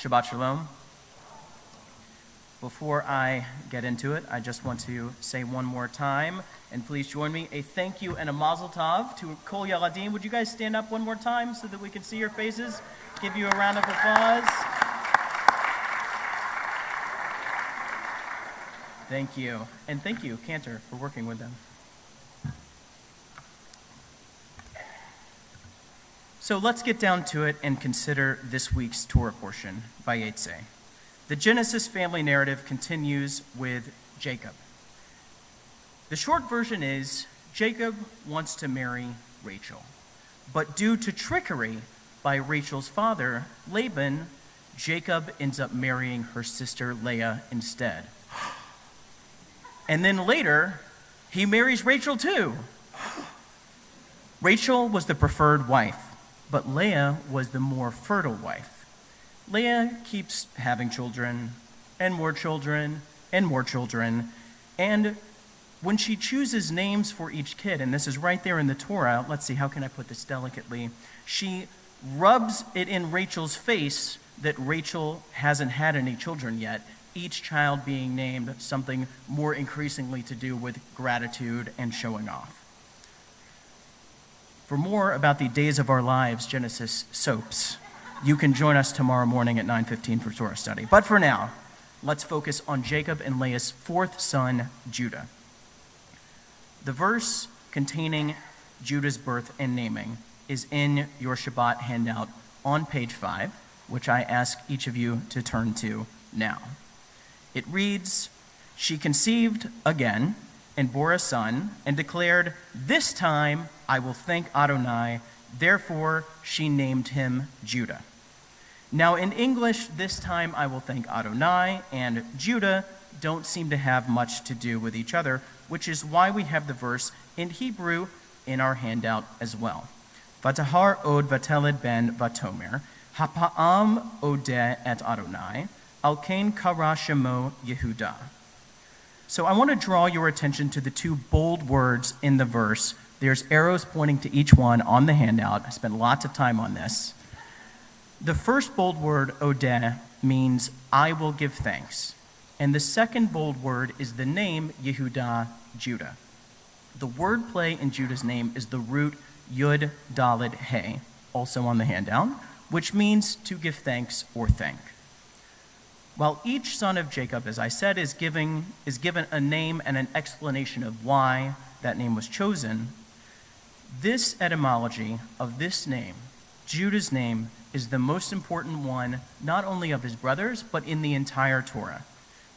Shabbat Shalom. Before I get into it, I just want to say one more time, and please join me, a thank you and a mazel tov to Kol Yaladim. Would you guys stand up one more time so that we can see your faces? Give you a round of applause. Thank you. And thank you, Cantor, for working with them. So let's get down to it and consider this week's Torah portion, Vayetze. The Genesis family narrative continues with Jacob. The short version is Jacob wants to marry Rachel, but due to trickery by Rachel's father, Laban, Jacob ends up marrying her sister Leah instead. And then later, he marries Rachel too. Rachel was the preferred wife, but Leah was the more fertile wife. Leah keeps having children, and more children, and more children, and when she chooses names for each kid, and this is right there in the Torah, let's see, how can I put this delicately? She rubs it in Rachel's face that Rachel hasn't had any children yet, each child being named something more increasingly to do with gratitude and showing off. For more about the Days of Our Lives Genesis soaps, you can join us tomorrow morning at 9:15 for Torah study. But for now, let's focus on Jacob and Leah's fourth son, Judah. The verse containing Judah's birth and naming is in your Shabbat handout on page 5, which I ask each of you to turn to now. It reads, "She conceived again and bore a son and declared, 'This time I will thank Adonai.' Therefore she named him Judah." Now in English, "this time I will thank Adonai" and Judah don't seem to have much to do with each other, which is why we have the verse in Hebrew in our handout as well. "Vatahar od vateled ben vatomer, hapa'am odeh et Adonai, al kain kara shemo Yehudah." So I want to draw your attention to the two bold words in the verse. There's arrows pointing to each one on the handout. I spent lots of time on this. The first bold word, odeh, means "I will give thanks." And the second bold word is the name Yehudah, Judah. The word play in Judah's name is the root Yud Daled He, also on the handout, which means to give thanks or thank. While each son of Jacob, as I said, is given a name and an explanation of why that name was chosen, this etymology of this name, Judah's name, is the most important one, not only of his brothers, but in the entire Torah,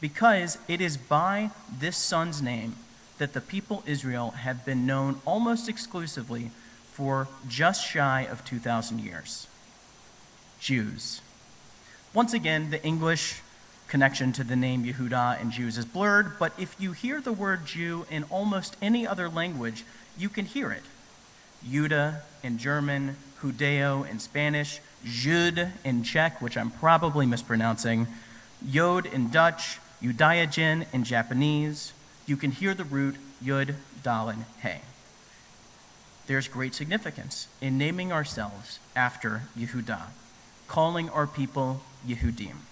because it is by this son's name that the people Israel have been known almost exclusively for just shy of 2,000 years. Jews. Once again, the English connection to the name Yehudah and Jews is blurred, but if you hear the word Jew in almost any other language, you can hear it. Judah in German, Judeo in Spanish, Jud in Czech, which I'm probably mispronouncing, Yod in Dutch, Judaïjin in Japanese. You can hear the root Yud Daled He. There's great significance in naming ourselves after Yehudah, calling our people Yehudim.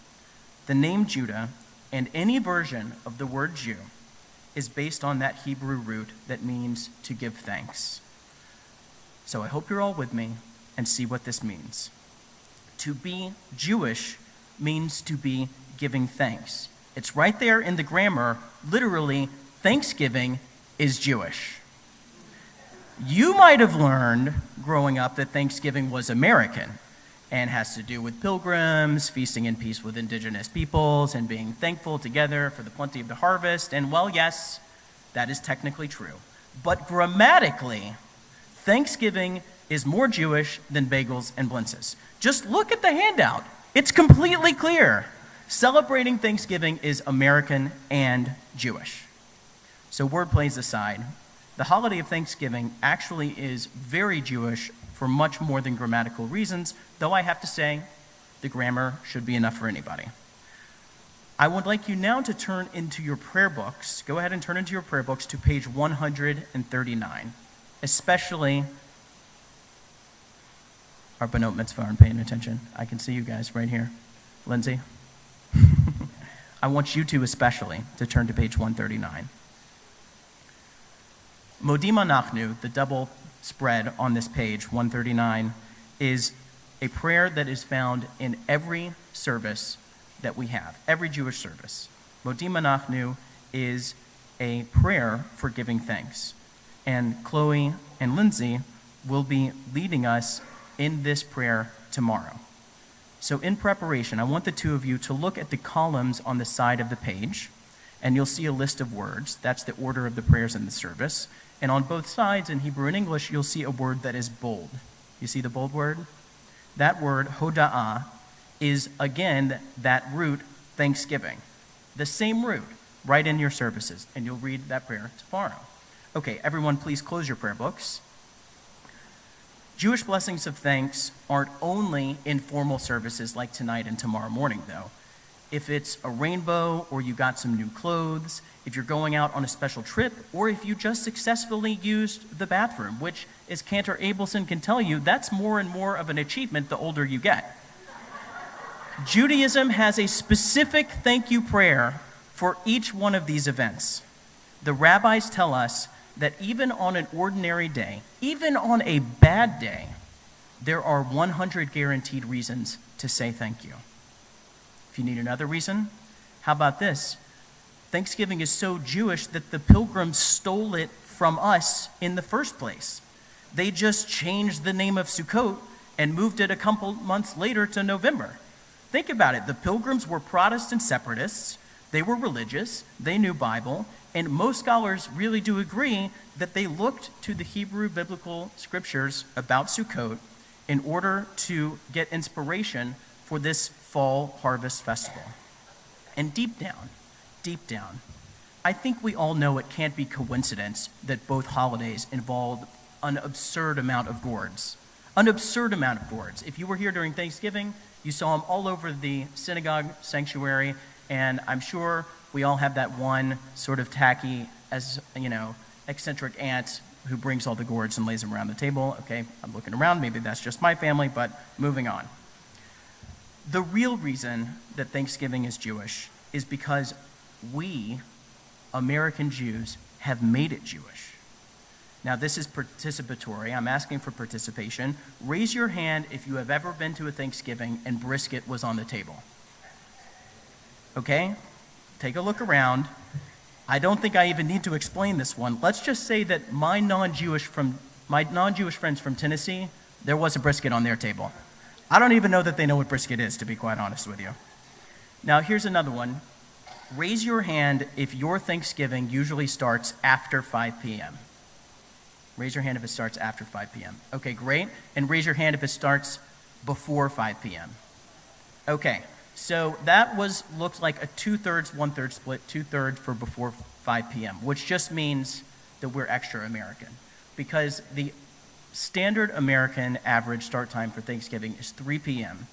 The name Judah, and any version of the word Jew, is based on that Hebrew root that means to give thanks. So I hope you're all with me and see what this means. To be Jewish means to be giving thanks. It's right there in the grammar. Literally, Thanksgiving is Jewish. You might have learned growing up that Thanksgiving was American and has to do with pilgrims, feasting in peace with indigenous peoples, and being thankful together for the plenty of the harvest. And well, yes, that is technically true. But grammatically, Thanksgiving is more Jewish than bagels and blintzes. Just look at the handout. It's completely clear. Celebrating Thanksgiving is American and Jewish. So wordplays aside, the holiday of Thanksgiving actually is very Jewish for much more than grammatical reasons, though I have to say the grammar should be enough for anybody. I would like you now to turn into your prayer books. Go ahead and turn into your prayer books to page 139, especially our Benot Mitzvah aren't paying attention. I can see you guys right here. Lindsay? I want you two especially to turn to page 139. Modima Nachnu, the double spread on this page, 139, is a prayer that is found in every service that we have, every Jewish service. Modima Nachnu is a prayer for giving thanks. And Chloe and Lindsay will be leading us in this prayer tomorrow. So in preparation, I want the two of you to look at the columns on the side of the page, and you'll see a list of words. That's the order of the prayers in the service. And on both sides, in Hebrew and English, you'll see a word that is bold. You see the bold word? That word, hoda'ah, is, again, that root, thanksgiving. The same root, right in your services, and you'll read that prayer tomorrow. Okay, everyone, please close your prayer books. Jewish blessings of thanks aren't only in formal services like tonight and tomorrow morning, though. If it's a rainbow, or you got some new clothes, if you're going out on a special trip, or if you just successfully used the bathroom, which, as Cantor Abelson can tell you, that's more and more of an achievement the older you get. Judaism has a specific thank you prayer for each one of these events. The rabbis tell us that even on an ordinary day, even on a bad day, there are 100 guaranteed reasons to say thank you. If you need another reason, how about this? Thanksgiving is so Jewish that the pilgrims stole it from us in the first place. They just changed the name of Sukkot and moved it a couple months later to November. Think about it. The pilgrims were Protestant separatists. They were religious. They knew Bible. And most scholars really do agree that they looked to the Hebrew biblical scriptures about Sukkot in order to get inspiration for this fall harvest festival. And deep down, I think we all know it can't be coincidence that both holidays involve an absurd amount of gourds. An absurd amount of gourds. If you were here during Thanksgiving, you saw them all over the synagogue sanctuary, and I'm sure we all have that one sort of tacky, eccentric aunt who brings all the gourds and lays them around the table. Okay, I'm looking around, maybe that's just my family, but moving on. The real reason that Thanksgiving is Jewish is because we, American Jews, have made it Jewish. Now, this is participatory. I'm asking for participation. Raise your hand if you have ever been to a Thanksgiving and brisket was on the table. Okay? Take a look around. I don't think I even need to explain this one. Let's just say that my non-Jewish friends from Tennessee, there was a brisket on their table. I don't even know that they know what brisket is, to be quite honest with you. Now, here's another one. Raise your hand if your Thanksgiving usually starts after 5 p.m. Raise your hand if it starts after 5 p.m. Okay, great. And raise your hand if it starts before 5 p.m. Okay, so that looked like a 2/3, 1/3 split, 2/3 for before 5 p.m., which just means that we're extra American, because the standard American average start time for Thanksgiving is 3 p.m.,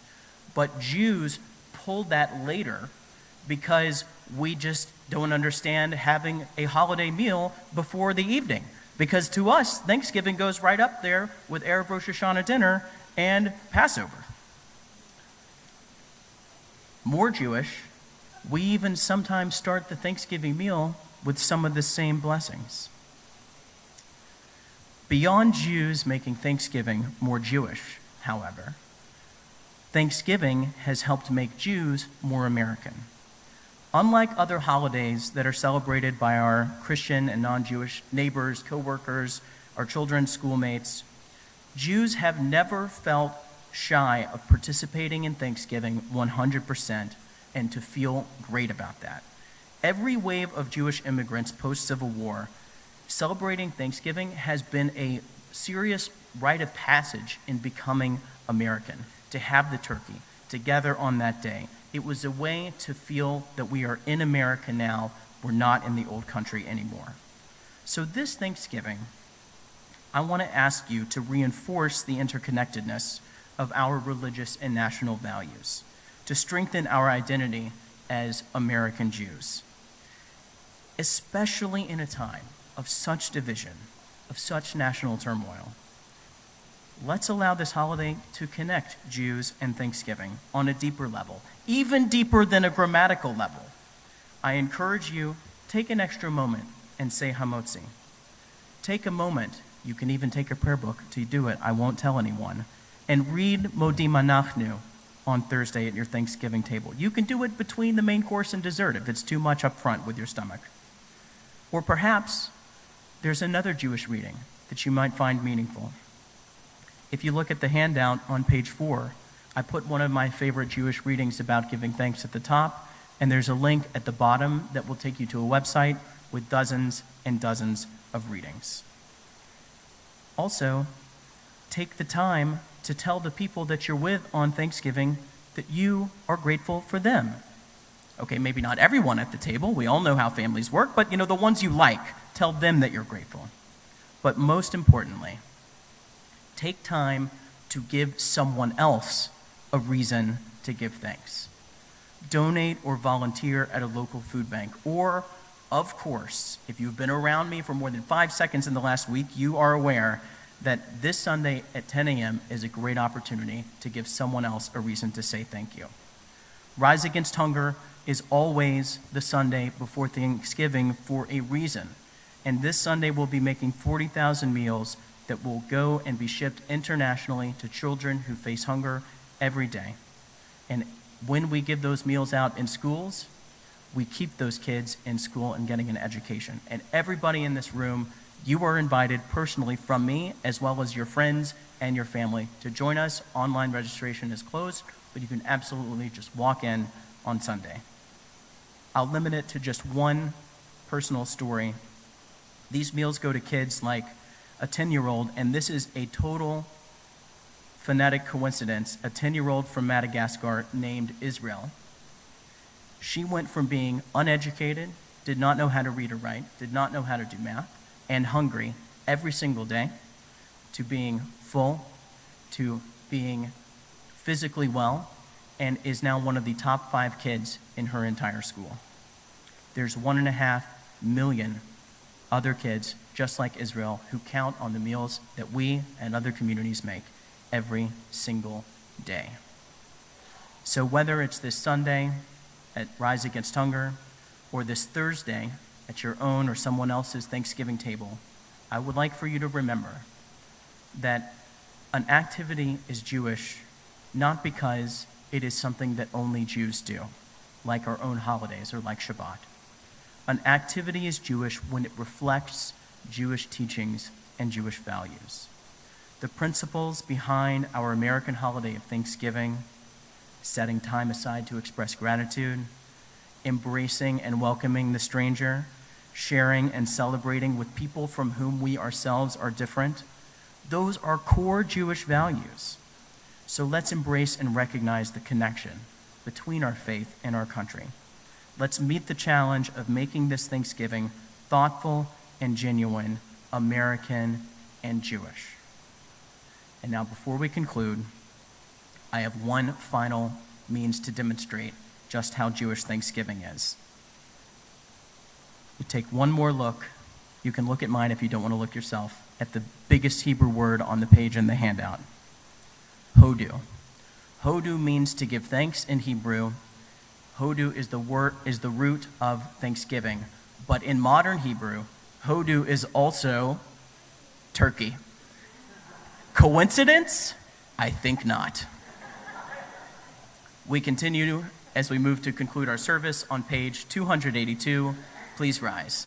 but Jews pulled that later because we just don't understand having a holiday meal before the evening. Because to us, Thanksgiving goes right up there with Erev Rosh Hashanah dinner and Passover. More Jewish, we even sometimes start the Thanksgiving meal with some of the same blessings. Beyond Jews making Thanksgiving more Jewish, however, Thanksgiving has helped make Jews more American. Unlike other holidays that are celebrated by our Christian and non-Jewish neighbors, co-workers, our children's schoolmates, Jews have never felt shy of participating in Thanksgiving 100% and to feel great about that. Every wave of Jewish immigrants post-Civil War, celebrating Thanksgiving has been a serious rite of passage in becoming American, to have the turkey, to gather on that day. It was a way to feel that we are in America now, we're not in the old country anymore. So this Thanksgiving, I want to ask you to reinforce the interconnectedness of our religious and national values, to strengthen our identity as American Jews, especially in a time of such division, of such national turmoil. let's allow this holiday to connect Jews and Thanksgiving on a deeper level, even deeper than a grammatical level. I encourage you, take an extra moment and say Hamotzi. Take a moment, you can even take a prayer book to do it, I won't tell anyone, and read Modim Anachnu on Thursday at your Thanksgiving table. You can do it between the main course and dessert if it's too much up front with your stomach. Or perhaps there's another Jewish reading that you might find meaningful. If you look at the handout on page 4, I put one of my favorite Jewish readings about giving thanks at the top, and there's a link at the bottom that will take you to a website with dozens and dozens of readings. Also, take the time to tell the people that you're with on Thanksgiving that you are grateful for them. Okay, maybe not everyone at the table. We all know how families work, but the ones you like, tell them that you're grateful. But most importantly, take time to give someone else a reason to give thanks. Donate or volunteer at a local food bank. Or, of course, if you've been around me for more than 5 seconds in the last week, you are aware that this Sunday at 10 a.m. is a great opportunity to give someone else a reason to say thank you. Rise Against Hunger is always the Sunday before Thanksgiving for a reason. And this Sunday we'll be making 40,000 meals that will go and be shipped internationally to children who face hunger every day. And when we give those meals out in schools, we keep those kids in school and getting an education. And everybody in this room, you are invited personally from me, as well as your friends and your family, to join us. Online registration is closed, but you can absolutely just walk in on Sunday. I'll limit it to just one personal story. These meals go to kids like a 10-year-old, and this is a total phonetic coincidence, a 10-year-old from Madagascar named Israel. She went from being uneducated, did not know how to read or write, did not know how to do math, and hungry every single day, to being full, to being physically well, and is now one of the top 5 kids in her entire school. There's 1.5 million other kids just like Israel who count on the meals that we and other communities make every single day. So whether it's this Sunday at Rise Against Hunger or this Thursday at your own or someone else's Thanksgiving table, I would like for you to remember that an activity is Jewish not because it is something that only Jews do, like our own holidays or like Shabbat. An activity is Jewish when it reflects Jewish teachings and Jewish values. The principles behind our American holiday of Thanksgiving, setting time aside to express gratitude, embracing and welcoming the stranger, sharing and celebrating with people from whom we ourselves are different, those are core Jewish values. So let's embrace and recognize the connection between our faith and our country. Let's meet the challenge of making this Thanksgiving thoughtful and genuine, American and Jewish. And now, before we conclude, I have one final means to demonstrate just how Jewish Thanksgiving is. You take one more look. You can look at mine if you don't want to look yourself, at the biggest Hebrew word on the page in the handout, hodu. Hodu means to give thanks in Hebrew. Hodu is the root of thanksgiving. But in modern Hebrew, hodu is also turkey. Coincidence? I think not. We continue as we move to conclude our service on page 282. Please rise.